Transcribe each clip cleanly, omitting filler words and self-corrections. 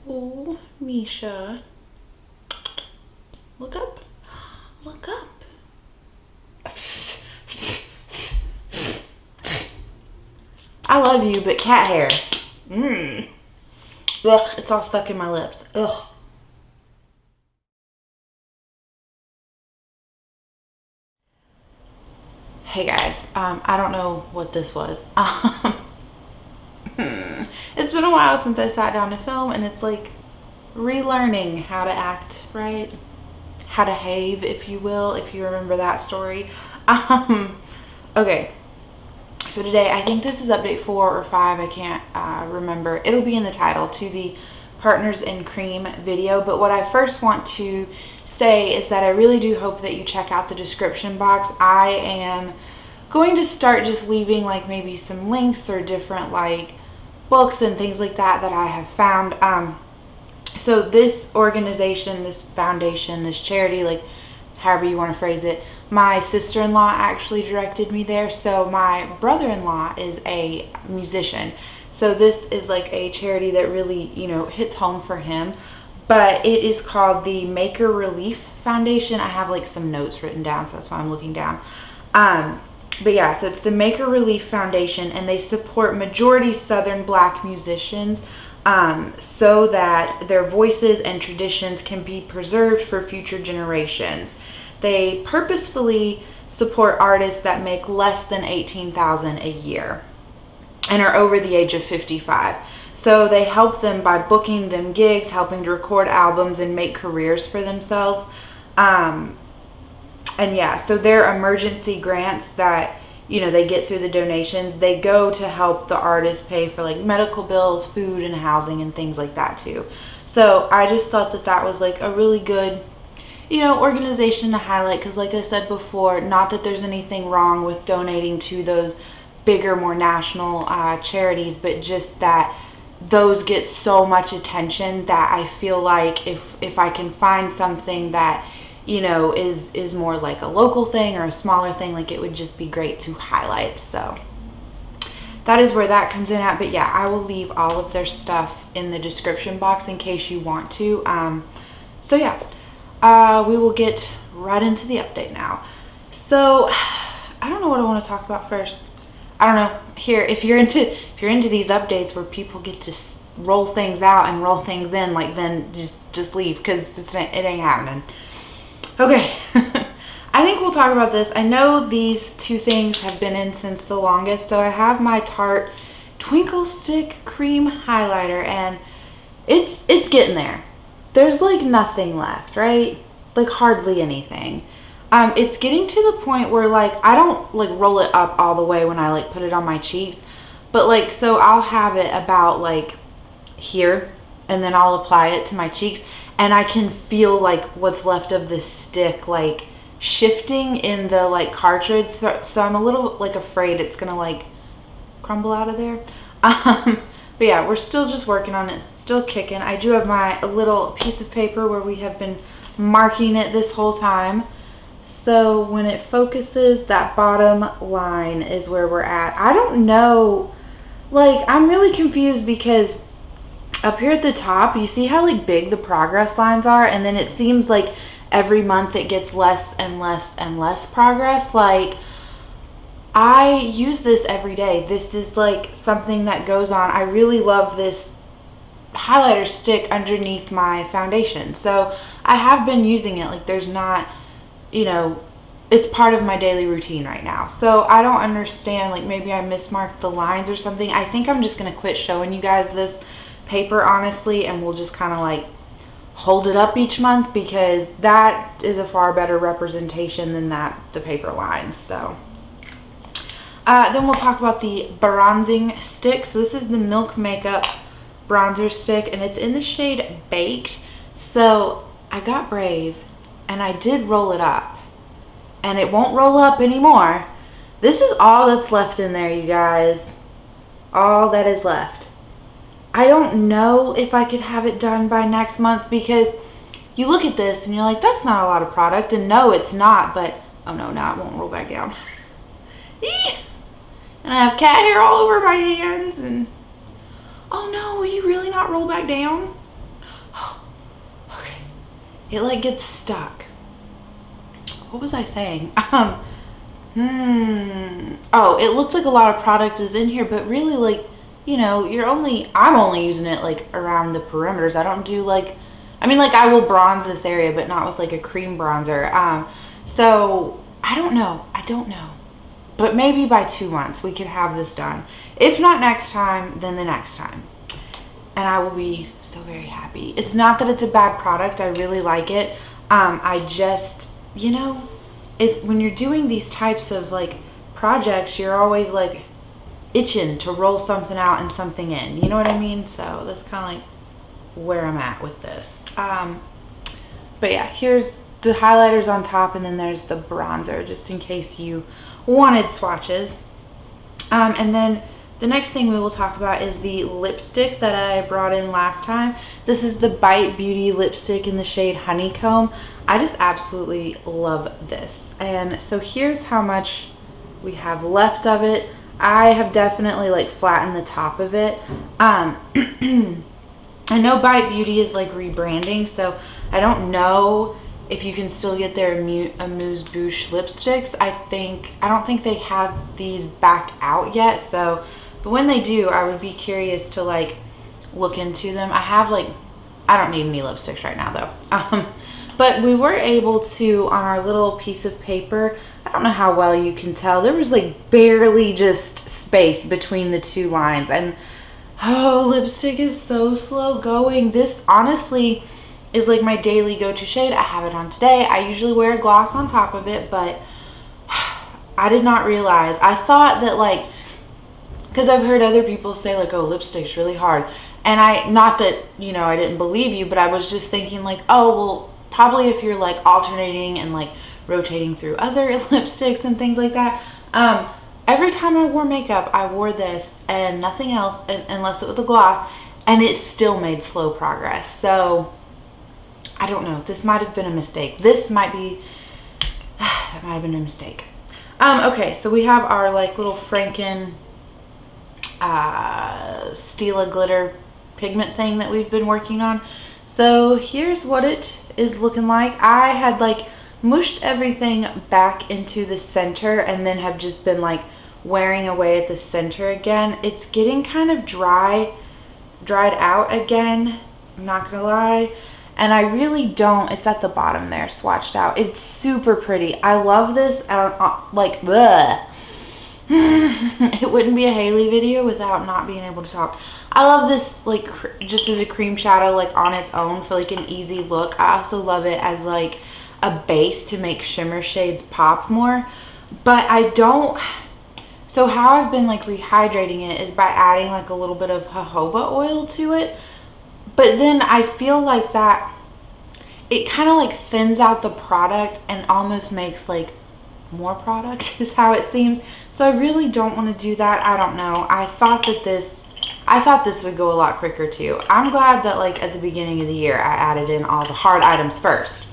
Oh, Misha. Look up. Look up. I love you, but cat hair. Ugh, it's all stuck in my lips. Ugh. Hey guys, I don't know what this was. It's been a while since I sat down to film, and it's like relearning how to act, right? How to have, if you will, if you remember that story. Okay, so today, I think this is update 4 or 5, I can't remember. It'll be in the title to the Partners in Cream video, but what I first want to say is that I really do hope that you check out the description box. I am going to start just leaving like maybe some links or different like books and things like that that I have found. So this organization, this foundation, this charity, like however you want to phrase it, my sister-in-law actually directed me there. So my brother-in-law is a musician. So this is like a charity that really, you know, hits home for him. But it is called the Maker Relief Foundation. I have like some notes written down, so that's why I'm looking down. But yeah, so it's the Maker Relief Foundation, and they support majority Southern Black musicians so that their voices and traditions can be preserved for future generations. They purposefully support artists that make less than $18,000 a year and are over the age of 55. So they help them by booking them gigs, helping to record albums and make careers for themselves. And yeah, so their emergency grants that, you know, they get through the donations, they go to help the artists pay for like medical bills, food and housing and things like that too. So I just thought that that was like a really good, you know, organization to highlight, because like I said before, not that there's anything wrong with donating to those bigger, more national charities, but just that those get so much attention that I feel like if I can find something that, you know, is more like a local thing or a smaller thing, like it would just be great to highlight. So that is where that comes in at. But yeah, I will leave all of their stuff in the description box in case you want to. So yeah, we will get right into the update now. So I don't know what I want to talk about first. I don't know. Here, if you're into these updates where people get to roll things out and roll things in, like, then just leave, because it ain't happening. Okay. I think we'll talk about this. I know these two things have been in since the longest. So I have my Tarte Twinkle Stick Cream Highlighter, and it's getting there. There's like nothing left, right? Like hardly anything. It's getting to the point where like I don't like roll it up all the way when I like put it on my cheeks, but like, so I'll have it about like here, and then I'll apply it to my cheeks, and I can feel like what's left of the stick like shifting in the like cartridge. So I'm a little like afraid it's gonna like crumble out of there. But yeah, we're still just working on it. It's still kicking. I do have my little piece of paper where we have been marking it this whole time. So when it focuses, that bottom line is where we're at. I don't know, like I'm really confused, because up here at the top, you see how like big the progress lines are, and then it seems like every month it gets less and less and less progress. Like I use this every day. This is like something that goes on. I really love this highlighter stick underneath my foundation. So I have been using it. Like there's not, you know, it's part of my daily routine right now. So I don't understand, like maybe I mismarked the lines or something. I think I'm just going to quit showing you guys this paper, honestly, and we'll just kind of like hold it up each month, because that is a far better representation than the paper lines. So then we'll talk about the bronzing stick. So this is the Milk Makeup bronzer stick, and it's in the shade Baked. So I got brave and I did roll it up, and it won't roll up anymore. This is all that's left in there, you guys. All that is left. I don't know if I could have it done by next month, because you look at this and you're like, that's not a lot of product. And no, it's not. But oh no, now it won't roll back down. And I have cat hair all over my hands. And oh no, will you really not roll back down? it like gets stuck. What was I saying? Oh, it looks like a lot of product is in here, but really, like, you know, I'm only using it like around the perimeters. I don't do like, I mean, like, I will bronze this area, but not with like a cream bronzer. So I don't know. But maybe by 2 months we could have this done. If not next time, then the next time. And I will be so very happy. It's not that it's a bad product. I really like it. I just, you know, it's when you're doing these types of like projects, you're always like itching to roll something out and something in. You know what I mean? So that's kind of like where I'm at with this. But yeah, here's the highlighters on top, and then there's the bronzer, just in case you wanted swatches. And then the next thing we will talk about is the lipstick that I brought in last time. This is the Bite Beauty lipstick in the shade Honeycomb. I just absolutely love this. And so here's how much we have left of it. I have definitely like flattened the top of it. I know Bite Beauty is like rebranding, so I don't know if you can still get their Amuse Bouche lipsticks. I don't think they have these back out yet, so, but when they do, I would be curious to like look into them. I don't need any lipsticks right now though. But we were able to, on our little piece of paper, I don't know how well you can tell, there was like barely just space between the two lines, and oh, lipstick is so slow going. This honestly is like my daily go-to shade. I have it on today. I usually wear a gloss on top of it, but I did not realize. I thought that like, because I've heard other people say like, oh, lipstick's really hard. And not that, you know, I didn't believe you, but I was just thinking like, oh, well, probably if you're like alternating and like rotating through other lipsticks and things like that. Every time I wore makeup, I wore this and nothing else unless it was a gloss, and it still made slow progress. So I don't know. This might have been a mistake. That might have been a mistake. Okay, so we have our like little Franken Stila glitter pigment thing that we've been working on. So here's what it is looking like. I had like mushed everything back into the center and then have just been like wearing away at the center again. It's getting kind of dried out again, I'm not gonna lie. And I really don't, it's at the bottom there, swatched out. It's super pretty. I love this, like, bleh. It wouldn't be a Haley video without not being able to talk. I love this, like, just as a cream shadow, like, on its own for, like, an easy look. I also love it as, like, a base to make shimmer shades pop more. But I don't, so how I've been, like, rehydrating it is by adding, like, a little bit of jojoba oil to it. But then I feel like that, it kind of, like, thins out the product and almost makes, like, more product is how it seems. So I really don't want to do that. I don't know. I thought this would go a lot quicker too. I'm glad that like at the beginning of the year I added in all the hard items first.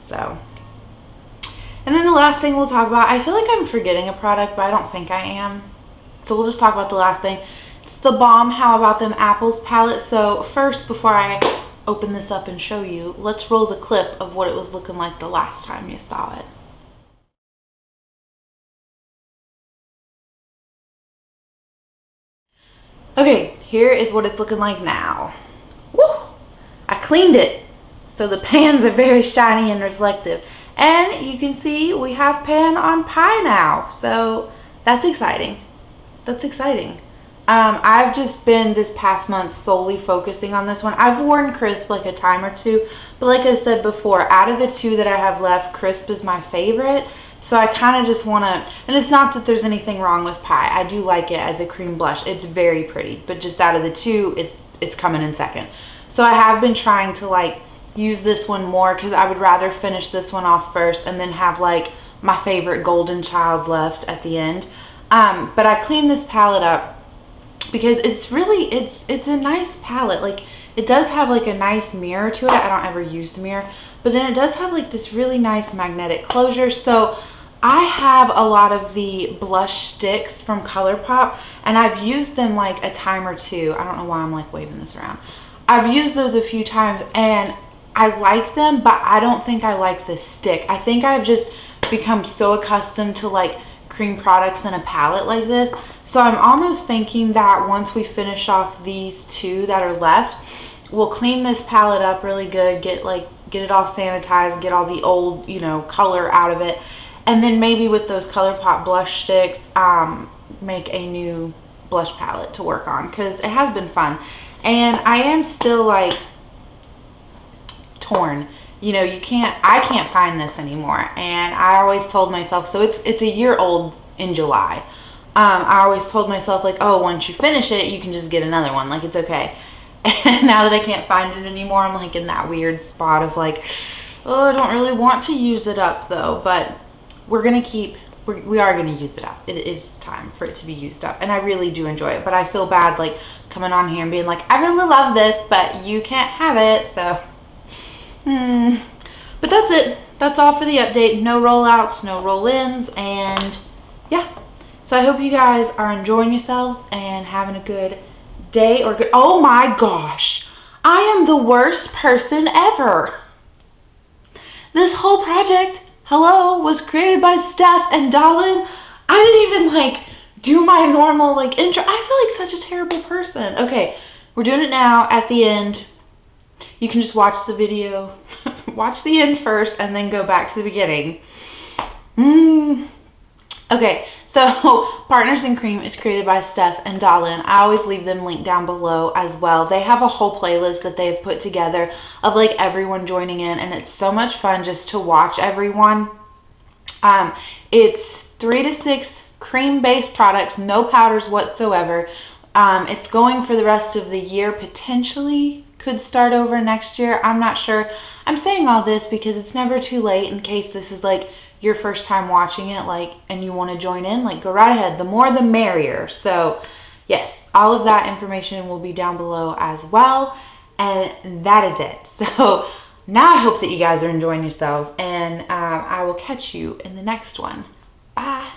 So, and then the last thing we'll talk about, I feel like I'm forgetting a product, but I don't think I am. So we'll just talk about the last thing. It's the Balm How About Them Apples palette. So first, before I open this up and show you, let's roll the clip of what it was looking like the last time you saw it. Okay, here is what it's looking like now. Woo! I cleaned it, so the pans are very shiny and reflective. And you can see we have pan on pie now, so that's exciting. That's exciting. I've just been this past month solely focusing on this one. I've worn Crisp like a time or two, but like I said before, out of the two that I have left, Crisp is my favorite. So I kind of just want to, and it's not that there's anything wrong with Pie. I do like it as a cream blush. It's very pretty, but just out of the two, it's coming in second. So I have been trying to like use this one more because I would rather finish this one off first and then have like my favorite Golden Child left at the end. But I cleaned this palette up because it's really, it's a nice palette. Like it does have like a nice mirror to it. I don't ever use the mirror, but then it does have like this really nice magnetic closure. So I have a lot of the blush sticks from ColourPop, and I've used them like a time or two. I don't know why I'm like waving this around. I've used those a few times, and I like them, but I don't think I like the stick. I think I've just become so accustomed to like cream products in a palette like this. So I'm almost thinking that once we finish off these two that are left, we'll clean this palette up really good, get it all sanitized, get all the old, you know, color out of it. And then maybe with those ColourPop blush sticks, make a new blush palette to work on, because it has been fun. And I am still like torn. You know, I can't find this anymore. And I always told myself, so it's a year old in July. I always told myself like, oh, once you finish it, you can just get another one. Like, it's okay. And now that I can't find it anymore, I'm like in that weird spot of like, oh, I don't really want to use it up though. But we are going to use it up. It's time for it to be used up. And I really do enjoy it. But I feel bad like coming on here and being like, I really love this, but you can't have it. So, but that's it. That's all for the update. No rollouts, no roll-ins, and yeah. So I hope you guys are enjoying yourselves and having a good day or good. Oh my gosh. I am the worst person ever. This whole project, hello, was created by Steph and DaLin. I didn't even like do my normal like intro. I feel like such a terrible person. Okay, we're doing it now at the end. You can just watch the video, watch the end first, and then go back to the beginning. Okay, so Partners in Cream is created by Steph and DaLin. I always leave them linked down below as well. They have a whole playlist that they've put together of like everyone joining in, and it's so much fun just to watch everyone. It's 3 to 6 cream-based products, no powders whatsoever. It's going for the rest of the year, potentially could start over next year. I'm not sure. I'm saying all this because it's never too late in case this is like your first time watching it, like, and you want to join in, like, go right ahead. The more the merrier. So yes, all of that information will be down below as well. And that is it. So now I hope that you guys are enjoying yourselves, and I will catch you in the next one. Bye.